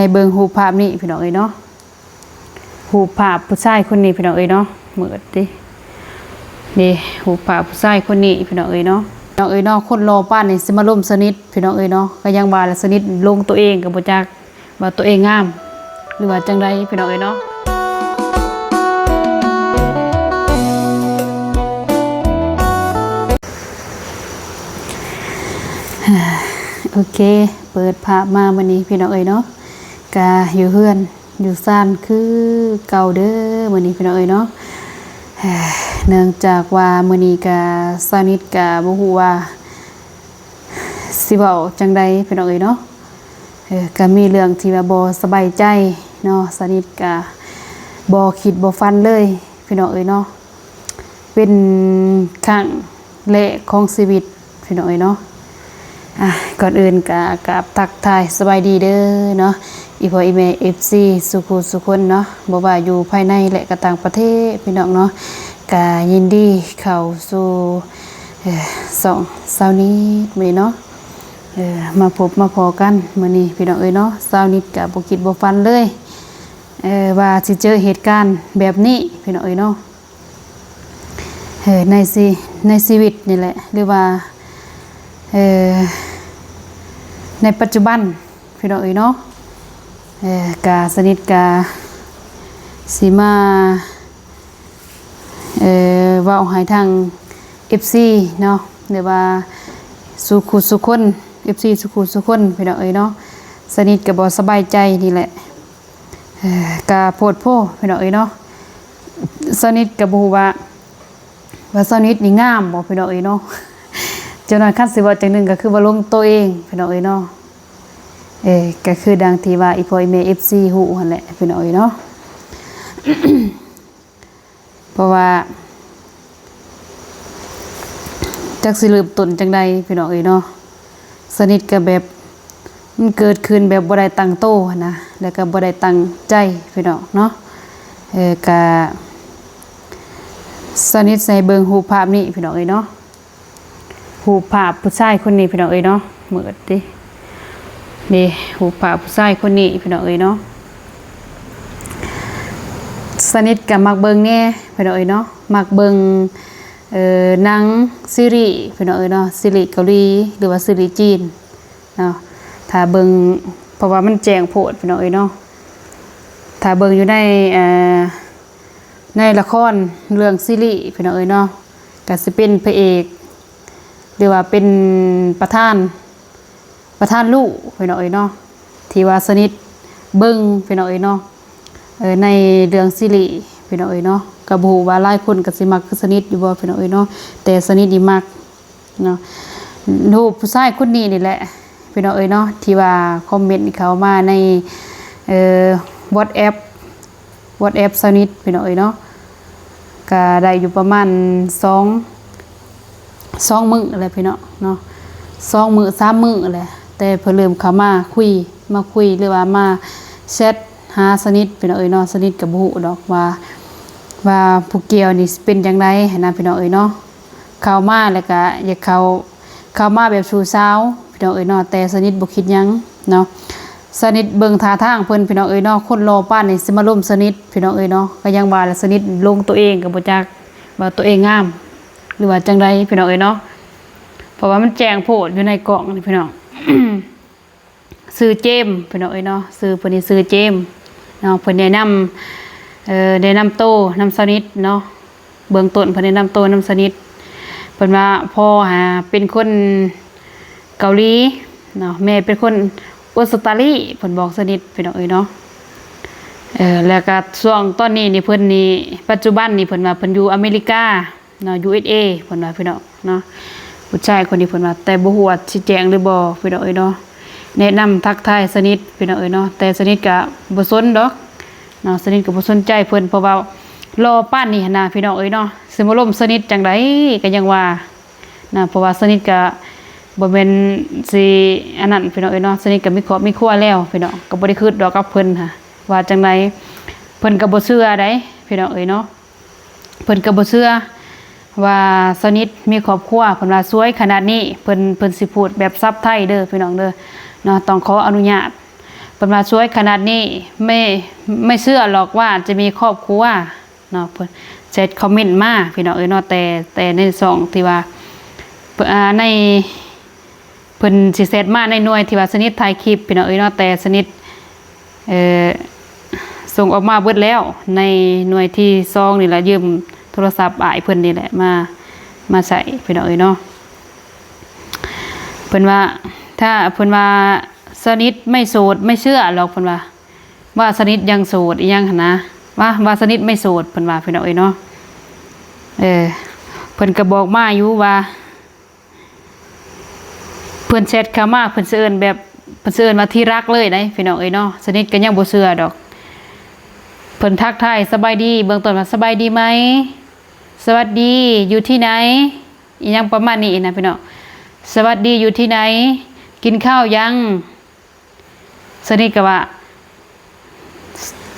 ในเบิงหูภาพนี่พี่น้องเอ้ยเนาะหูภาพผู้ชายคนนี้พี่น้องเอ้ยเนาะเหมือนดินี่หูภาพผู้ชายคนนี้พี่น้องเอ้ยเนาะพี่น้องเอ้ยเนาะคนรอป้านนี่สิมาล่มสนิทพี่น้องเอ้ยเนาะก็ยังว่าละสนิทลงตัวเองกับบ่จักว่าตัวเองงามหรือว่าจังไดพี่น้องเอ้ยเนาะโอเคเปิดภาพมาวันนี้พี่น้องเอ้ยเนาะกะอยู่เฮือนอยู่ซ่านคือเก่าเด้อวันนี้พี่น้องเอ้ยเนาะเนื่องจากว่ามื้อนี้กะสนิทกะบ่ฮู้ว่าสิเว้าจังใดพี่น้องเอ้ยเนาะก็มีเรื่องที่ว่าบ่สบายใจเนาะสนิทกะบ่คิดบ่ฝันเลยพี่น้องเอ้ยเนาะเป็นครั้งแรกของชีวิตพี่น้องเอ้ยเนาะก่อนอื่นกับทักทายสบายดีเด้อเนาะอีพ่ออีแม่ FC สุคนเนาะบ่ว่าอยู่ภายในและก็ต่างประเทศพี่น้องเนาะก็ยินดีเข้าสู่สองเช้านี้มื้อเนาะมาพบมาพอกันมื้อนี้พี่น้องเอ้ยเนาะเช้านี้ก็บ่คิดบ่ฝันเลยว่าสิเจอเหตุการณ์แบบนี้พี่น้องเอ้ยเนาะในชีวิตนี่แหละหรือว่าในปัจจุบันพี่น้องเอ้ยเนาะกาสนิทกาสีมาว่าเอาให้ทาง FC เนาะหรือว่าสุคน FC สุคนพี่น้องเอ้ยเนาะสนิทก็บ่สบายใจนี่แหละกาโพดโพพี่น้องเอ้ยเนาะสนิทก็บ่ฮู้ว่าสนิทนี่งามบ่พี่น้องเอ้ยเนาะจนขั้นสิว่าจังหนึ่งก็คือว่าลงตัวเองพี่น้องเอ้ยเนาะก็คือดังที่ว่าอีพ่ออีแม่ FC ฮู้หั่นแหละพี่น้องเอ้ยเนาะ เพราะว่าจักสิเริ่มต้นจังใดพี่น้องเอ้ยเนาะสนิทก็แบบมันเกิดขึ้นแบบบ่ได้ตั้งโตนะแล้วก็บ่ได้ตั้งใจพี่น้องเนาะก็สนิทในเบิ่งรูปภาพนี้พี่น้องเอ้ยเนาะหูภาพผู้ชายคนนี้พี่น้องเอ้ยเนาะเหมือนดินี่หูภาพผู้ชายคนนี้พี่น้องเอ้ยเนาะสนิทกับมักเบิงแน่พี่น้องเอ้ยเนาะมักเบิงหนังซีรีส์พี่น้องเอ้ยเนาะซีรีส์เกาหลีหรือว่าซีรีส์จีนเนาะถ้าเบิงเพราะว่ามันแจ้งโพดพี่น้องเอ้ยเนาะถ้าเบิงอยู่ในละครเรื่องซีรีส์พี่น้องเอ้ยเนาะก็สิเป็นพระเอกหรือว่าเป็นประธานลูกพี่น้องเอ้ยเนาะที่ว่าสนิทเบิ่งพี่น้องเอ้ยเนาะในเรื่องซีรีส์พี่น้องเอ้ยเนาะก็บ่ฮู้ว่าหลายคนก็สิมักคือสนิทอยู่บ่พี่น้องเอ้ยเนาะแต่สนิทนี่มักเนาะรูปผู้ชายคนนี้นี่แหละพี่น้องเอ้ยเนาะที่ว่าคอมเมนต์เข้ามาในWhatsApp สนิทพี่น้องเอ้ยเนาะก็ได้อยู่ประมาณ2 มื้ออะไรพี่น้องเนาะ2 มื้อ3 มื้ออะไรแต่เพิ่นเริ่มเข้ามาคุยหรือว่ามาแชทหาสนิทพี่น้องเอ้ยเนาะสนิทกับบ่ฮู้ดอกว่าผู้เกี่ยวนี่เป็นจังได๋นะพี่น้องเอ้ยเนาะเข้ามาแล้วก็อยากเข้ามาแบบชูสาวพี่น้องเอ้ยเนาะแต่สนิทบ่คิดหยังเนาะสนิทเบิ่งท่าทางเพิ่นพี่น้องเอ้ยเนาะคนรอป้านนี่สิมาล่มสนิทพี่น้องเอ้ยเนาะก็ยังว่าละสนิทลงตัวเองก็บ่จักว่าตัวเองงามหรือว่าจังไดพี่น้องเอ้ยเนาะเพราะว่ามันแจ้งโพดอยู่ในกล่องนี่พี่น้อง ซื้อเจมพี่น้องเอ้ยเนาะซื้อเพิ่นนี่ซื้อเจมเนาะเพิ่นแนะนำโตนำสนิทเนาะเบื้องต้นเพิ่นแนะนำโตนำสนิทเพิ่นว่าพ่อเป็นคนเกาหลีเนาะแม่เป็นคนออสเตรเลียเพิ่นบอกสนิทพี่น้องเอ้ยเนาะแล้วก็ช่วงตอนนี้นี่เพิ่นนี่ปัจจุบันนี่เพิ่นว่าเพิ่นอยู่อเมริกาเนาะ USA เพิ่นว่าพี่น้องเนาะผู้ชายคนนี้เพิ่นว่าแต่บ่ฮู้ว่าสิแจ้งหรือบ่พี่น้องเอ้ยเนาะแนะนำทักทายสนิทพี่น้องเอ้ยเนาะแต่สนิทก็บ่สนดอกเนาะสนิทก็บ่สนใจเพิ่นเพราะว่ารอป้านนี่หั่นน่ะพี่น้องเอ้ยเนาะสิมาล่มสนิทจังได๋ก็ยังว่านะเพราะว่าสนิทก็บ่แม่นสิอันนั้นพี่น้องเอ้ยเนาะสนิทก็มีครอบมีครัวแล้วพี่น้องก็บ่ได้คิดดอกกับเพิ่นค่ะว่าจังได๋เพิ่นก็บ่เชื่อไดพี่น้องเอ้ยเนาะเพิ่นก็บ่เชื่อว่าสนิทมีครอบครัวเพิ่นว่าสวยขนาดนี้เพิ่นสิพูดแบบซับไทยเด้อพี่น้องเด้อเนาะต้องขออนุญาต เพิ่นว่าสวยขนาดนี้ไม่เชื่อหรอกว่าจะมีครอบครัวเนาะเพิ่นเสร็จคอมเมนต์มาพี่น้องเนาะแต่ในสองที่ว่าในเพิ่นสิเซตมาในหน่วยที่ว่าสนิทถ่ายคลิปพี่น้องเนาะแต่สนิทส่งออกมาเบิดแล้วในหน่วยที่2นี่แหละยืมโทรศัพท์อ้ายเพิ่นนี่แหละมาใส่พี่น้องเนาะเพิ่นว่าถ้าเพิ่นว่าสนิทไม่โสดไม่เชื่อหรอกเพิ่นว่าสนิทยังโสดอีหยังหั่นนะว่าสนิทไม่โสดเพิ่นว่าพี่น้องเนาะเพิ่นก็บอกมาอยู่ว่าเพิ่นแชทเข้ามาเพิ่นเอิ้นแบบเพิ่นเอิ้นว่าที่รักเลยได้พี่น้องเนาะสนิทก็ยังบ่เชื่อดอกเพิ่นทักทายสบายดีเบื้องต้นว่าสบายดีไหมสวัสดีอยู่ที่ไหนอีหยังประมาณนี้นะพี่น้องสวัสดีอยู่ที่ไหนกินข้าวยังสนิทก็ว่า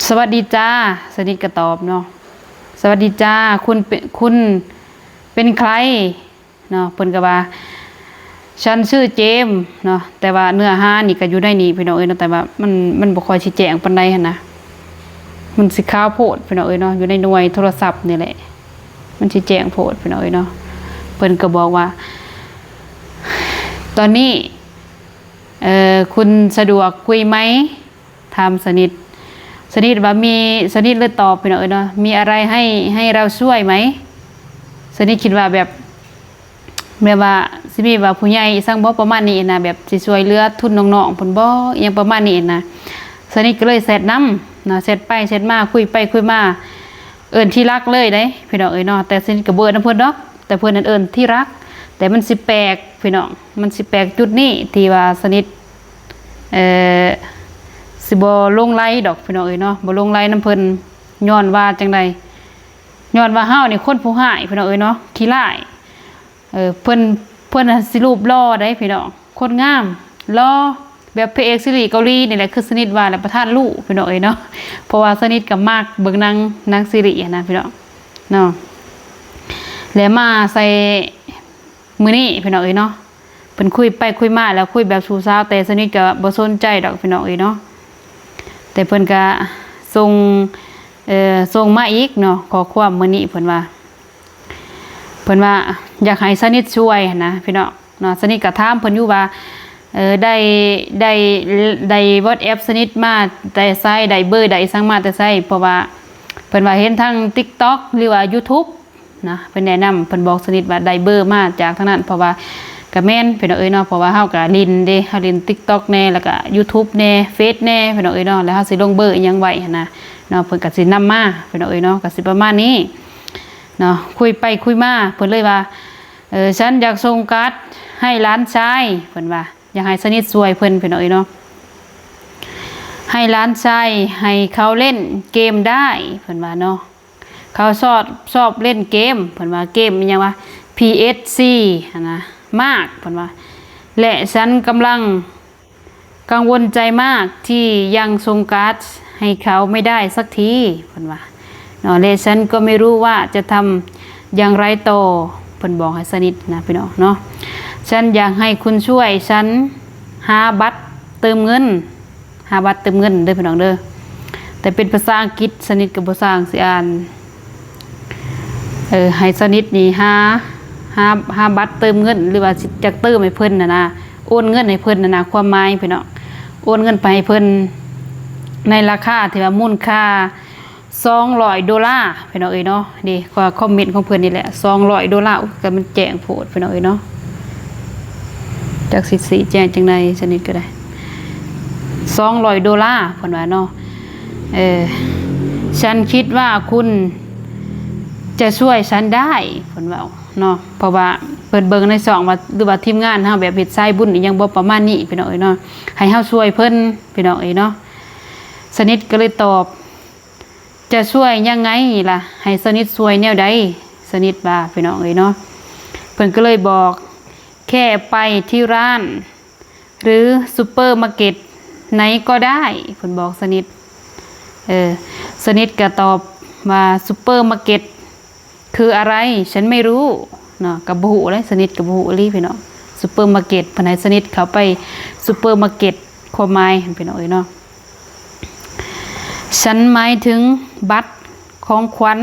สวัสดีจ้าสนิทก็ตอบเนาะสวัสดีจ้าคุณเป็นใครเนาะเพิ่นก็ว่าฉันชื่อเจมเนาะแต่ว่าเนื้อหานี่ก็อยู่ได้นี่พี่น้องเนาะแต่ว่ามันบ่ค่อยชี้แจงปานใดหั่นนะมันสิขาวโพดพี่น้องเนาะอยู่ในหน่วยโทรศัพท์นี่แหละมันชี้แจงโพดพี่น้องเนาะเพิ่นก็บอกว่าตอนนี้คุณสะดวกคุยไหมถามสนิทว่ามีสนิทเลยตอบพี่น้องเนาะมีอะไรให้เราช่วยไหมสนิทคิดว่าแบบว่าสิมีว่าผู้ใหญ่สั่งบ่ประมาณนี้นะแบบสิช่วยเหลือทุนน้องๆเพิ่นบ่อีหยังประมาณนี้นะสนิทก็เลยแซดนำนะแซดไปแซดมาคุยไปคุยมาเอิ้นที่รักเลยได้พี่น้องเนาะแต่สนิทก็บ่เอิ้นเพิ่นดอกแต่เพิ่นนั่นเอิ้นที่รักแต่มันสิแปลกพี่น้องมันสิแปลกจุดนี้ที่ว่าสนิทสิบ่ลงไลดอกพี่น้องเนาะบ่ลงไลนำเพิ่นย้อนว่าจังได๋ย้อนว่าเฮานี่คนผู้ร้ายพี่น้องเนาะขี้ร้ายเพิ่นสิรูปหล่อได้พี่น้องคนงามหล่อแบบพระเอกซีรีส์เกาหลีนี่แหละคือสนิทว่าและประธานลูกพี่น้องเนาะเพราะว่าสนิทกับมากเบิ่งนางซีรีส์นะพี่น้องเนาะแล้วมาใส่มื้อนี้พี่น้องเนาะเพิ่นคุยไปคุยมาแล้วคุยแบบชูสาวแต่สนิทก็บ่สนใจดอกพี่น้องเนาะแต่เพิ่นก็ส่งมาอีกเนาะขอความมื้อนี้เพิ่นว่าอยากให้สนิทช่วยนะพี่น้องเนาะสนิทก็ถามเพิ่นอยู่ว่าได้ WhatsApp สนิทมาแต่ไสได้เบอร์ได้สั่งมาแต่ไสเพราะว่าเพิ่นว่าเห็นทาง TikTok หรือว่า YouTube นะเพิ่นแนะนำเพิ่นบอกสนิทว่าได้เบอร์มาจากทางนั้นเพราะว่าก็แม่นพี่น้องเนาะเพราะว่าเฮาก็ลินเด้เฮาลิน TikTok แน่แล้วก็ YouTube แน่เฟซแน่พี่น้องเนาะแล้วเฮาสิลงเบอร์อีหยังไว้หั่นนะเนาะเพิ่นก็สินำมาพี่น้องเนาะก็สิประมาณนี้เนาะคุยไปคุยมาเพิ่นเลยว่าฉันอยากส่งการ์ดให้หลานชายเพิ่นว่าอยากให้สนิทช่วยเพิ่นพี่น้องเนาะให้หลานชายให้เขาเล่นเกมได้เพิ่นว่าเนาะเขาชอบเล่นเกมเพิ่นว่าเกมอีหยังว่า PSC นะมากเพิ่นว่าและฉันกำลังกังวลใจมากที่ยังส่งการ์ดให้เขาไม่ได้สักทีเพิ่นว่าเนาะและฉันก็ไม่รู้ว่าจะทำอย่างไรต่อเพิ่นบอกให้สนิทนะพี่น้องเนาะฉันอยากให้คุณช่วยฉันหาบัตรเติมเงินเด้อพี่น้องเด้อแต่เป็นภาษาอังกฤษสนิทกับภาษาอังกฤษอ่านให้สนิทนี่หาบัตรเติมเงินหรือว่าจักเติมให้เพิ่นนะโอนเงินให้เพิ่นนะความหมายพี่น้องโอนเงินไปให้เพิ่นในราคาที่ว่ามูลค่า$200พี่น้องเนาะนี่ก็คอมเมนต์ของเพิ่นนี่แหละ$200ก็มันแจ้งโพดพี่น้องเนาะจากสิแจ้งจังได๋สนิทก็ได้$200เพิ่นว่าเนาะฉันคิดว่าคุณจะช่วยฉันได้เพิ่นว่าเนาะเพราะว่าเปิดเบิ่งในช่องว่าหรือว่าทีมงานเฮาแบบเฮ็ดสายบุญอีหยังบ่ประมาณนี้พี่น้องเนาะให้เฮาช่วยเพิ่นพี่น้องเนาะสนิทก็เลยตอบจะช่วยยังไงล่ะให้สนิทช่วยแนวใดสนิทว่าพี่น้องเนาะเพิ่นก็เลยบอกแค่ไปที่ร้านหรือซุปเปอร์มาร์เก็ตไหนก็ได้เพิ่นบอกสนิทสนิทก็ตอบว่าซุปเปอร์มาร์เก็ตคืออะไรฉันไม่รู้เนาะกับบ่ฮู้เลยสนิทกับบ่ฮู้อีหลีพี่น้องซุปเปอร์มาร์เก็ตเพิ่นให้สนิทเข้าไปซุปเปอร์มาร์เก็ตความหมายพี่น้องเนาะ ฉันหมายถึงบัตรของขวัญ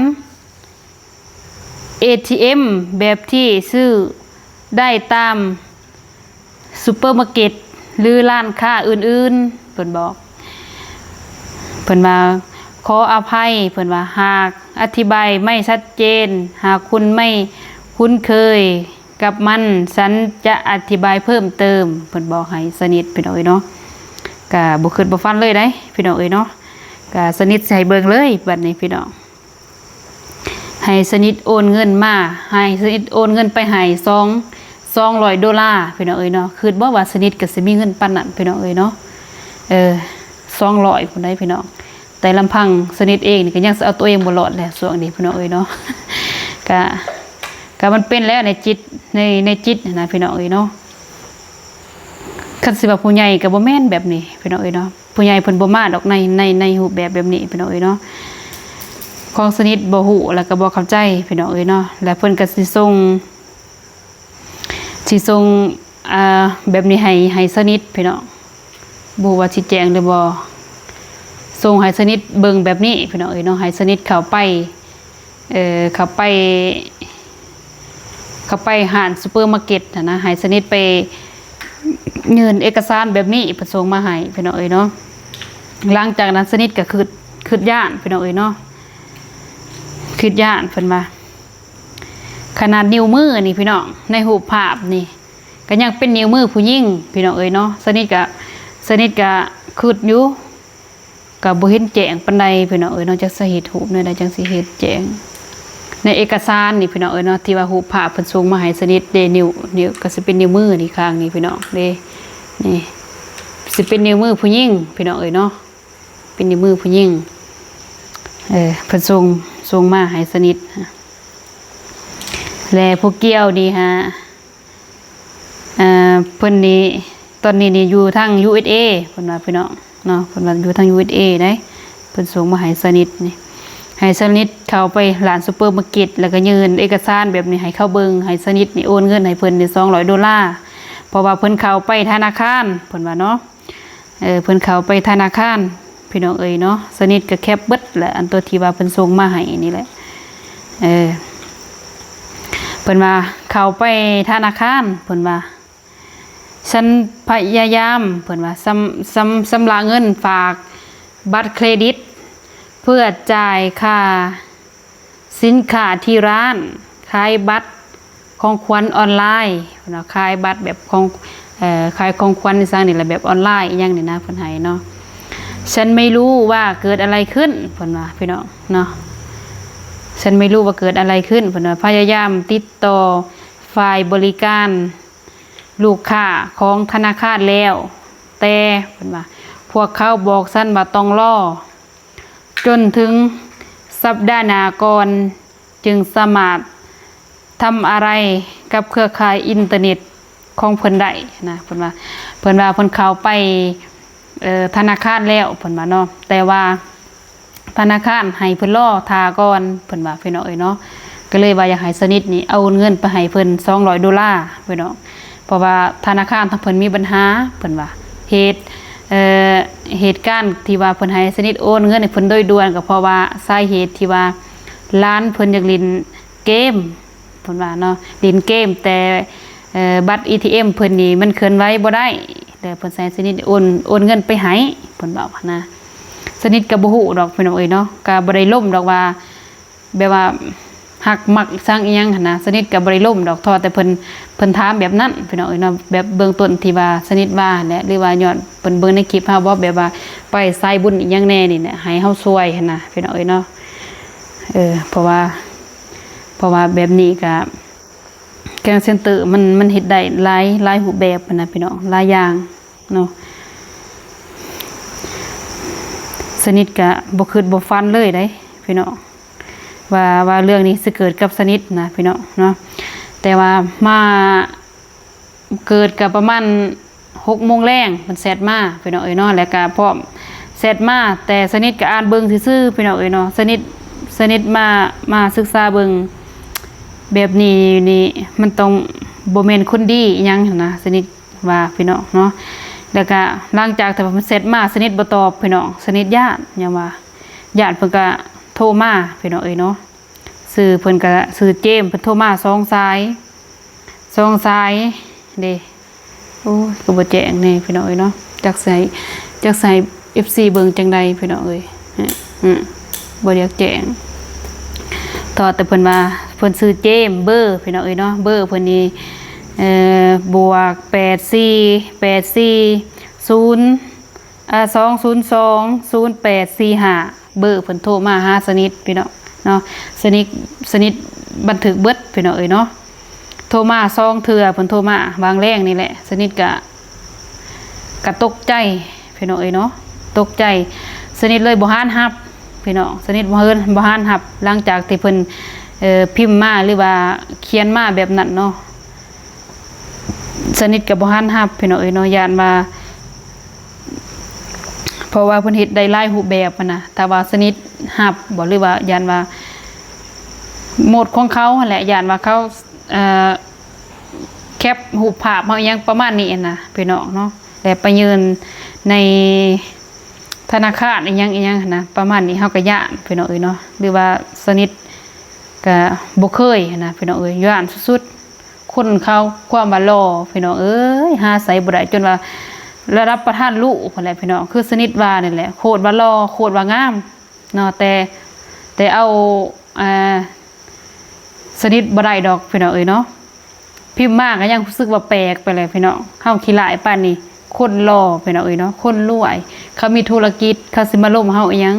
ATM แบบที่ซื้อได้ตามซูเปอร์มาร์เก็ตหรือร้านค้าอื่นๆเพิ่นบอกเพิ่นว่าขออภัยเพิ่นว่าหากอธิบายไม่ชัดเจนหากคุณไม่คุ้นเคยกับมันฉันจะอธิบายเพิ่มเติมเพิ่นบอกให้สนิทพี่น้องเนาะก็บ่คิดบ่ฟันเลยได้พี่น้องเนาะก็สนิทใส่เบิ่งเลยบัดนี้พี่น้องให้สนิทโอนเงินมาให้สนิทโอนเงินไปให้200 ดอลลาร์พี่น้องเนาะคิดบ่ว่าสนิทก็สิมีเงินปานนั้นพี่น้องเนาะ200พุ่นได้พี่น้องแต่ลำพังสนิทเองนี่ก็ยังเอาตัวเองบ่รอดแหละช่วงนี้พี่น้องเนาะก็มันเป็นแล้วในจิตในจิตนะพี่น้องเนาะคันสิว่าผู้ใหญ่ก็บ่แม่นแบบนี้พี่น้องเนาะผู้ใหญ่เพิ่นบ่มาดอกในรูปแบบนี้พี่น้องเนาะของสนิทบ่ฮู้แล้วก็บ่เข้าใจพี่น้องเนาะแล้วเพิ่นก็สิส่งแบบนี้ให้สนิทพี่น้องบ่ว่าสิแจ้งหรือบ่ส่งให้สนิทเบิ่งแบบนี้พี่น้องเนาะให้สนิทเข้าไปห้างซูเปอร์มาร์เก็ตนะให้สนิทไปยื่นเอกสารแบบนี้ประสงค์มาให้พี่น้องเนาะหลังจากนั้นสนิทก็คืดย่านพี่น้องเนาะคืดย่านเพิ่นว่าขนาดนิ้วมือนี่พี่น้องในรูปภาพนี่ก็ยังเป็นนิ้วมือผู้หญิงพี่น้องเนาะสนิทก็คืดอยู่ก็บ่เห็นแจ้งปานใดพี่น้องเนาะจักสิเฮ็ดรูปได้จังสิเฮ็ดแจ้งในเอกสารนี่พี่น้องเนาะที่ว่ารูปภาพเพิ่นส่งมาให้สนิทเด้นิ้วก็สิเป็นนิ้วมือนี่ข้างนี้พี่น้องเด้นี่สิเป็นนิ้วมือผู้หญิงพี่น้องเนาะเป็นนิ้วมือผู้หญิงเพิ่นส่งมาให้สนิทและผู้เกี่ยวนี่ฮะเพิ่นนี่ตอนนี้นี่อยู่ทาง USA เพิ่นว่าพี่น้องเนาะเพิ่นว่าอยู่ทาง USA ได้เพิ่นส่งมาให้สนิทนี่ให้สนิทเข้าไปร้านซุปเปอร์มาร์เก็ตแล้วก็ยื่นเอกสารแบบนี้ให้เข้าเบิ่งให้สนิทนี่โอนเงินให้เพิ่นนี่200 ดอลลาร์เพราะว่าเพิ่นเข้าไปธนาคารเพิ่นว่าเนาะเพิ่นเข้าไปธนาคารพี่น้องเนาะสนิทก็แคปเบิดแหละอันตัวที่ว่าเพิ่นส่งมาให้นี่แหละเพิ่นว่าเข้าไปธนาคารเพิ่นว่าฉันพยายามเพิ่นว่าสำระเงินฝากบัตรเครดิตเพื่อจ่ายค่าสินค้าที่ร้านขายบัตรของขวัญออนไลน์เพิ่นว่าขายบัตรแบบของขายของขวัญสร้างนี่แหละแบบออนไลน์อีหยังนี่นะเพิ่นให้เนาะฉันไม่รู้ว่าเกิดอะไรขึ้นเพิ่นว่าพี่น้องเนาะฉันไม่รู้ว่าเกิดอะไรขึ้นเพิ่นว่าพยายามติดต่อฝ่ายบริการลูกค้าของธนาคารแล้วแต่เพิ่นว่าพวกเขาบอกฉันว่าต้องรอจนถึงสัปดาห์หน้าก่อนจึงสามารถทำอะไรกับเครือข่ายอินเทอร์เน็ตของเพิ่นได้นะเพิ่นว่าเพิ่นเข้าไปธนาคารแล้วเพิ่นว่าเนาะแต่ว่าธนาคารให้เพิ่นรอทาก่อนเพิ่นว่าพี่น้องเนาะก็เลยว่าอยากให้สนิทนี่เอาเงินไปให้เพิ่น200 ดอลลาร์พี่น้องเพราะว่าธนาคารทั้งเพิ่นมีปัญหาเพิ่นว่าเหตุการณ์ที่ว่าเพิ่นให้สนิทโอนเงินให้เพิ่นโดยด่วนก็เพราะว่าสาเหตุที่ว่าร้านเพิ่นอยากเล่นเกมเพิ่นว่าเนาะเล่นเกมแต่บัตร ATM เพิ่นนี่มันเคลื่อนไหวบ่ได้แต่เพิ่นใช้สนิทโอนเงินไปให้เพิ่นบอกนะสนิทก็บ่ฮู้ดอกพี่น้องเนาะก็บ่ได้ล่มดอกว่าแบบว่าหักมักสร้างอีหยังหั่นนะสนิทก็บ่ได้ล่มดอกทอแต่เพิ่นถามแบบนั้นพี่น้องเนาะแบบเบื้องต้นที่ว่าสนิทว่าแหละหรือว่าย้อนเพิ่นเบิ่งในคลิปเฮาบ่แบบว่าไปสายบุญอีหยังแน่นี่เนี่ยให้เฮาช่วยหั่นนะพี่น้องเนาะเพราะว่าแบบนี้ก็แกงเซ็นเตอร์มันเฮ็ดได้หลายรูปแบบนะพี่น้องหลายอย่างเนาะสนิทก็บ่คิดบ่ฝันเลยได้พี่น้องว่าเรื่องนี้สิเกิดกับสนิทนะพี่น้องเนาะแต่ว่ามาเกิดกับประมาณ 6 โมงแรงมันแซดมาพี่น้องเนาะแล้วก็พร้อมแซดมาแต่สนิทก็อ่านเบิ่งซื่อๆพี่น้องเนาะสนิทมาศึกษาเบิ่งแบบนี้นี่มันต้องบ่แม่นคนดีอีหยังหั่นนะสนิทว่าพี่น้องเนาะแล้วก็หลังจากที่มันเสร็จมาสนิทบ่ตอบพี่น้องสนิทญาติหยังว่า ญาติเพิ่นก็โทรมาพี่น้องเอ้ยเนาะซื้อเพิ่นก็ซื้อเจมเพิ่นโทรมา2 สายเด้โอ้ยก็บ่แจ้งแน่พี่น้องเอ้ยเนาะจักใส่ FC เบิ่งจังใดพี่น้องเอ้ยบ่อยากแจ้งต่อแต่เพิ่นว่าเพิ่นซื้อเจมเบอร์พี่น้องเอ้ยเนาะเบอร์เพิ่นนี่บวก84 202 0845เบอร์เพิ่นโทรมาหาสนิทพี่น้องเนาะสนิทบันทึกเบิดพี่น้องเอ้ยเนาะโทรมา2 เทื่อเพิ่นโทรมาบางแรงนี่แหละสนิทก็ตกใจพี่น้องเอ้ยเนาะตกใจสนิทเลยบ่หานรับพี่น้องสนิทบ่หานรับหลังจากที่เพิ่นพิมพ์มาหรือว่าเขียนมาแบบนั้นเนาะสนิทกับบ่หันรับพี่น้องเอ้ยเนาะย่านว่าเพราะว่าเพิ่นเฮ็ดได้หลายรูปแบบนะแต่ว่าสนิทรับบ่หรือว่าย่านว่าโหมดของเขาหั่นแหละย่านว่าเขาแคปรูปภาพเฮาอิหยังประมาณนี้นะพี่น้องเนาะแต่ไปยืนในธนาคารอีหยังนะประมาณนี้เฮาก็ย่านพี่น้องเอ้ยเนาะหรือว่าสนิทก็บ่เคยนะพี่น้องเอ้ยย่านสุดๆคนเขาความว่ารอพี่น้องเอ้ยหาใส่บ่ได้จนว่าระดับประธานลูกพุ่นแหละพี่น้องคือสนิทว่านี่แหละโคตรว่ารอโคตรว่างามเนาะแต่เอาสนิทบ่ได้ดอกพี่น้องเอ้ยเนาะพิมพ์มากก็ยังรู้สึกว่าแปลกไปเลยพี่น้องเฮาขี้หลายปานนี้คนรอพี่น้องเอ้ยเนาะคนรวยเขามีธุรกิจเขาสิมาล่มเฮาอีหยัง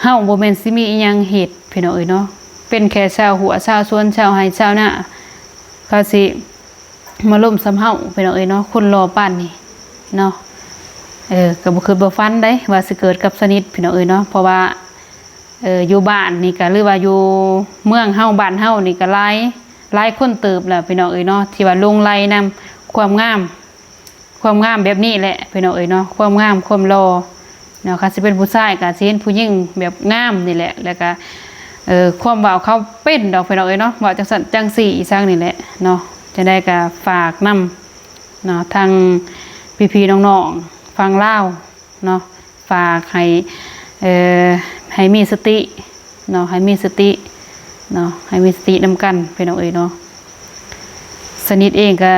เฮาบ่แม่นสิมีอีหยังเฮ็ดพี่น้องเอ้ยเนาะเป็นแค่ชาวหัวชาวสวนชาวไร่ชาวนาเขาสิมาล่มซ้ำเฮาพี่น้องเอ้ยเนาะคนรอปานนี้เนาะก็บ่คือบ่ฟันได้ว่าสิเกิดกับสนิทพี่น้องเอ้ยเนาะเพราะว่าอยู่บ้านนี่ก็หรือว่าอยู่เมืองเฮาบ้านเฮานี่ก็หลายคนเติบแล้วพี่น้องเอ้ยเนาะที่ว่าลงไหลนำความงามแบบนี้แหละพี่น้องเอ้ยเนาะความงามความรอเนาะค่ะสิเป็นผู้ชายก็สิเห็นผู้หญิงแบบงามนี่แหละแล้วก็ความว่าเขาเป็นดอกพี่น้องเอ้ยเนาะว่าจังซั่นจังสี่อีสังนี่แหละเนาะจะได้ก็ฝากนำเนาะทางพี่ๆน้องๆฟังลาวเนาะฝากให้มีสติเนาะให้มีสติเนาะให้มีสตินำกันพี่น้องเอ้ยเนาะสนิทเองก็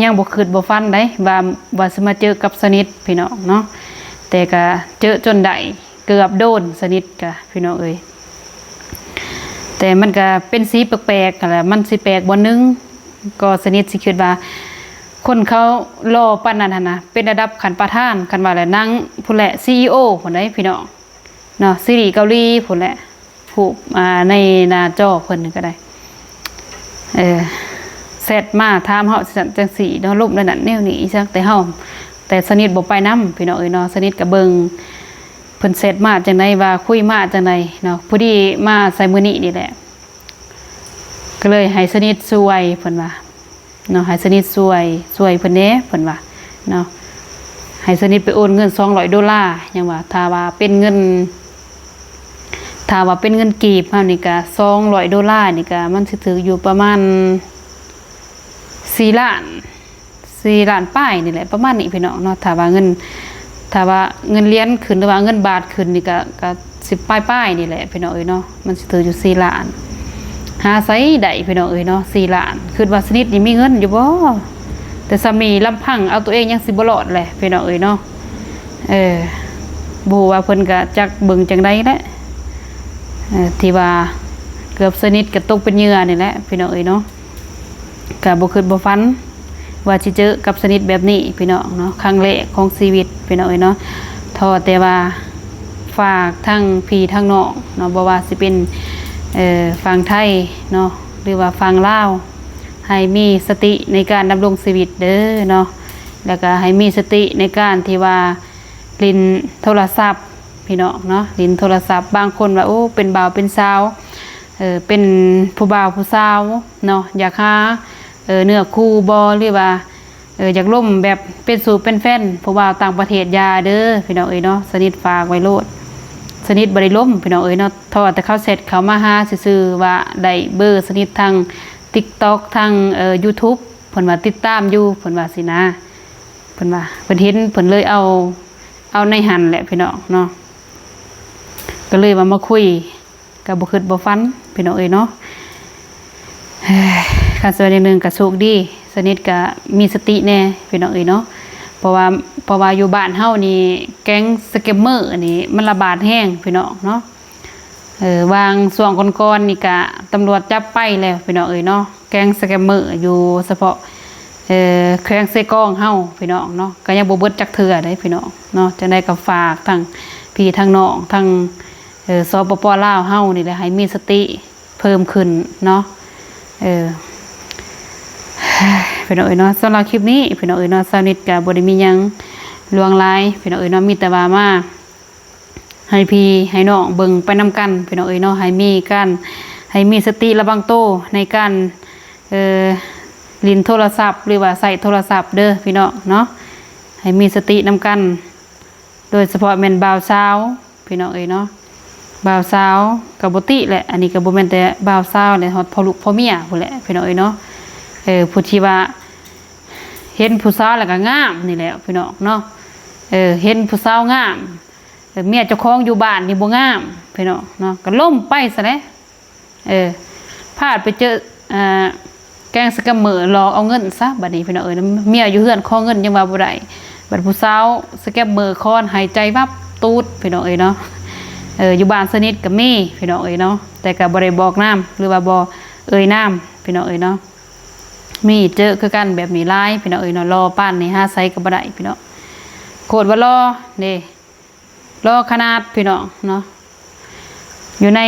ยังบ่คิดบ่ฟันได้ว่าสิมาเจอกับสนิทพี่น้องเนาะแต่ก็เจอจนได้เกือบโดนสนิทก็พี่น้องเอ้ยแต่มันก็เป็นสีแปลกๆกันแหละมันสิแปลกบ่นึงก็สนิทสิคิดว่าคนเขารอปานนั้นนะเป็นระดับขั้นประธานคันว่าแหละนางผู้แหละ CEO พุ่นได้พี่น้องเนาะซีรีส์เกาหลีพุ่นแหละผู้ในหน้าจอเพิ่นก็ได้เสร็จมาถามเฮาจังสี่เนาะลบนั่นน่ะแนวนี้ซักแต่สนิทบ่ไปนำพี่น้องเอ้ยเนาะสนิทก็เบิ่งเพิ่นเสร็จมาจังไดว่าคุยมาจังไดเนาะพอดีมาใส่มื้อนี้นี่แหละก็เลยให้สนิทช่วยเพิ่นว่าเนาะให้สนิทช่วยเพิ่นแหน่เพิ่นว่าเนาะให้สนิทไปโอนเงิน$200ยังว่าถ้าว่าเป็นเงินกีบเฮานี่ก็$200นี่ก็มันสิถืออยู่ประมาณ4 ล้านป้ายนี่แหละประมาณนี้พี่น้องเนาะถ้าว่าเงินเหรียญขึ้นหรือว่าเงินบาทขึ้นนี่ก็10ป้ายนี่แหละพี่น้องเอ้ยเนาะมันสิถืออยู่4 ล้านหาไสได้พี่น้องเอ้ยเนาะ4 ล้านคิดว่าสนิทนี่มีเงินอยู่บ่แต่สามีลำพังเอาตัวเองยังสิบ่รอดแหละพี่น้องเอ้ยเนาะบ่ว่าเพิ่นก็จักเบิ่งจังได๋แหละที่ว่าเกือบสนิทก็ตกเป็นเหยื่อนี่แหละพี่น้องเอ้ยเนาะก็บ่คิดบ่ฝันว่าสิเจอกับสนิทแบบนี้พี่น้องเนาะครั้งแรกของชีวิตพี่น้องเอ้ยเนาะทอแต่ว่าฝากทั้งพี่ทั้งน้องเนาะบ่ว่าสิเป็นฝั่งไทยเนาะหรือว่าฝั่งลาวให้มีสติในการดำรงชีวิตเด้อเนาะแล้วก็ให้มีสติในการที่ว่าลิ้นโทรศัพท์พี่น้องเนาะลิ้นโทรศัพท์บางคนว่าโอ้เป็นบ่าวเป็นสาวเป็นผู้บ่าวผู้สาวเนาะอยากหาเนื้อคู่บ่หรือว่าอยากล่มแบบเป็นสู่เป็นแฟนผู้บ่าวต่างประเทศยาเด้อพี่น้องเอ้ยเนาะสนิทฝากไว้โลดสนิทบ่ได้ล่มพี่น้องเอ้ยเนาะทอแต่เขาเสร็จเขามาหาซื่อๆว่าได้เบอร์สนิททาง TikTok ทาง YouTube เพิ่นว่าติดตามอยู่เพิ่นว่าสินะเพิ่นว่าเพิ่นเห็นเพิ่นเลยเอาในหันแหละพี่น้องเนาะ ก็เลยว่ามาคุยกับบ่คิดบ่ฝันพี่น้องเอ้ยเนาะค่ะส่วนอย่างหนึ่งก็โชคดีสนิทก็มีสติแน่พี่น้องเอ้ยเนาะเพราะว่าอยู่บ้านเฮานี่แก๊งสแกมเมอร์นี่มันระบาดแห้งพี่น้องเนาะวางส่วงก่อนๆนี่ก็ตำรวจจับไปแล้วพี่น้องเอ้ยเนาะแก๊งสแกมเมอร์อยู่เฉพาะแข้งเซกองเฮาพี่น้องเนาะก็ยังบ่เบิดจักเทื่อได้พี่น้องเนาะจังได๋ก็ฝากทั้งพี่ทั้งน้องทั้งสปป.ลาวเฮานี่แหละให้มีสติเพิ่มขึ้นเนาะพี่น้องเอ้ยเนาะสำหรับคลิปนี้พี่น้องเอ้ยเนาะสาวนิดก็บ่ได้มีหยังลวงลายพี่น้องเอ้ยเนาะมีแต่ว่ามาให้พี่ให้น้องเบิ่งไปนำกันพี่น้องเอ้ยเนาะให้มีสติระวังโตในการลิ้นโทรศัพท์หรือว่าใส่โทรศัพท์เด้อพี่น้องเนาะให้มีสตินำกันโดยเฉพาะแม่นบ่าวสาวพี่น้องเอ้ยเนาะบ่าวสาวกับบ่ติแหละอันนี้ก็บ่แม่นแต่บ่าวสาวแหละฮอดพ่อลูกพ่อเมียพุ่นแหละพี่น้องเอ้ยเนาะผู้ที่ว่าเห็นผู้สาวแล้วก็งามนี่แหละพี่น้องเนาะเห็นผู้สาวงามเมียเจ้าของอยู่บ้านนี่บ่งามพี่น้องเนาะก็ล่มไปซะแล้วพลาดไปเจอแกงสแกมเมอร์หลอกเอาเงินซะบัดนี้พี่น้องเอ้ยเมียอยู่เฮือนขอเงินยังว่าบ่ได้บัดผู้สาวสแกมเมอร์คอนหายใจวับตูดพี่น้องเอ้ยเนาะอยู่บ้านสนิทก็มีพี่น้องเอ้ยเนาะแต่ก็บ่ได้บอกน้ำหรือว่าบ่เอ่ยน้ำพี่น้องเอ้ยเนาะมีเจอคือกันแบบนี้หลายพี่น้องเอ้ยเนาะรอป้านนี่หาไสก็บ่ได้พี่น้องโคตรว่ารอนี่รอขนาดพี่น้องเนาะอยู่ใน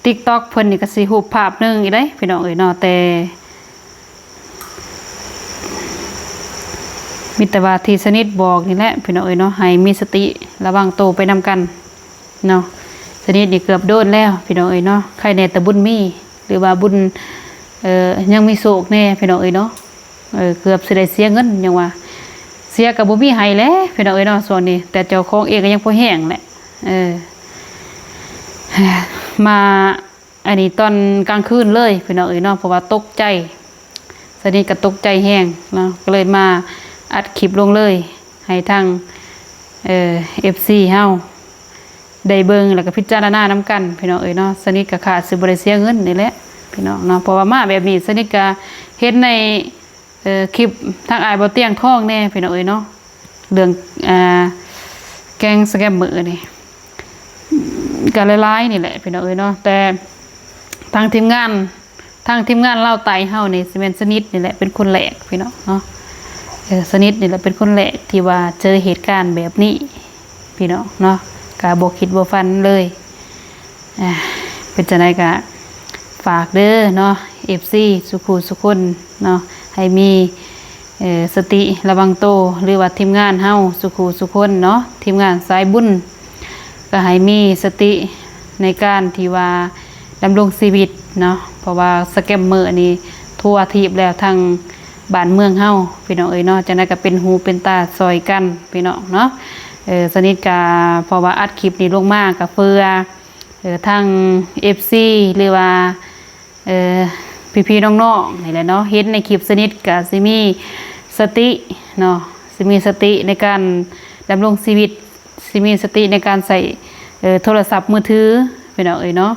TikTok เพิ่นนี่ก็สิรูปภาพนึงอีกเด้พี่น้องเอ้ยเนาะแต่มีแต่ว่าที่สนิทบอกนี่แหละพี่น้องเอ้ยเนาะให้มีสติระวังโตไปนำกันเนาะสนิทนี่เกือบโดนแล้วพี่น้องเอ้ยเนาะใครแน่แต่บุญมีหรือว่าบุญยังมีโศกแน่พี่น้องเอ้ยเนาะเกือบสิได้เสียเงินยังว่าเสียก็บ่มีให้แล้วพี่น้องเอ้ยเนาะส่วนนี้แต่เจ้าของเองก็ยังบ่แห้งแหละมาอันนี้ตอนกลางคืนเลยพี่น้องเอ้ยเนาะเพราะว่าตกใจสนิทก็ตกใจแห้งเนาะก็เลยมาอัดคลิปลงเลยให้ทางFC เฮาได้เบิ่งแล้วก็พิจารณานำกันพี่น้องเอ้ยเนาะสนิทก็ขาดสิบ่ได้เสียเงินนี่แหละพี่น้องเนาะเพราะว่ามาแบบนี้สนิทก็เฮ็ดในคลิปทางอ้ายบ่เตียงทองแน่พี่น้องเอ้ยเนาะเรื่องแก๊งสแกมเมอร์นี่ก็หลายๆนี่แหละพี่น้องเอ้ยเนาะแต่ทางทีมงานเล่าไตเฮานี่สิเป็นสนิทนี่แหละเป็นคนแรกพี่น้องเนาะสนิทนี่แหละเป็นคนแรกที่ว่าเจอเหตุการณ์แบบนี้พี่น้องเนาะก็บ่คิดบ่ฝันเลยเป็นจังได๋ก็ฝากเด้อเนาะ FC สุขุสุคนเนาะให้มีสติระวังโตหรือว่าทีมงานเฮาสุขุสุคนเนาะทีมงานสายบุญก็ให้มีสติในการที่ว่าดำรงชีวิตเนาะเพราะว่าสแกมเมอร์นี่ทั่วทีบแล้วทางบ้านเมืองเฮาพี่น้องเอ้ยเนาะจังได๋ก็เป็นหูเป็นตาซอยกันพี่น้องเนาะสนิทกะเพราะว่าอัดคลิปนี้ลงมาก็เพื่อทาง FC หรือว่าพี่ๆน้องๆนี่แหละเนาะเห็นในคลิปสนิทก็สิมีสติเนาะสิมีสติในการดำรงชีวิตสิมีสติในการใส่โทรศัพท์มือถือพี่น้องเอ้ยเนาะ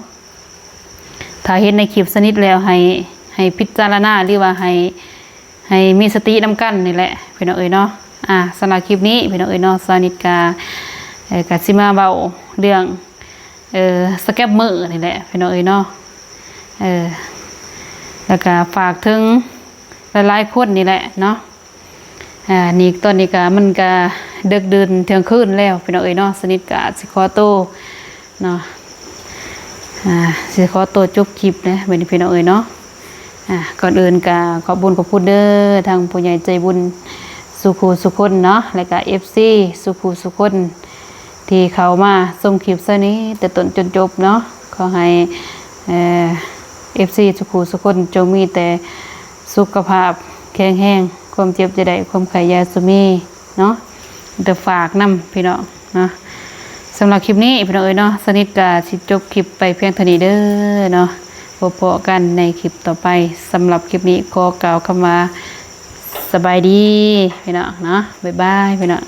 ถ้าเห็นในคลิปสนิทแล้วให้พิจารณาหรือว่าให้มีสตินำกันนี่แหละพี่น้องเอ้ยเนาะสำหรับคลิปนี้พี่น้องเอ้ยเนาะสนิทกะสิมาเบาเรื่องสแกมเมอร์นี่แหละพี่น้องเอ้ยเนาะแล้วก็ฝากถึงหลายๆคนนี่แหละเนาะนี่ตอนนี้ก็มันก็ดึกดื่นเที่ยงคืนแล้วพี่น้องเอ้ยเนาะสนิทกะสิขอโตเนาะสิขอโตจบคลิปนะเป็นพี่น้องเอ้ยเนาะก่อนอื่นก็ขอบคุญขอบคุณเด้อทางผู้ใหญ่ใจบุญสุขุสุคนเนาะแล้วก็ FC สุขุสุคนที่เข้ามาส่งคลิปซะนี้แต่ต้นจนจบเนาะขอให้FC สุขุสุคนจงมีแต่สุขภาพแข็งแรงความเจ็บจะได้ความไข้ยาสุมีเนาะแต่ฝากนำพี่น้องเนาะสำหรับคลิปนี้พี่น้องเอ้ยเนาะสนิทก็สิจบคลิปไปเพียงเท่านี้เด้อเนาะพบกันในคลิปต่อไปสำหรับคลิปนี้ขอกล่าวคำว่าสบายดีพี่น้องเนาะบ๊ายบายพี่น้อง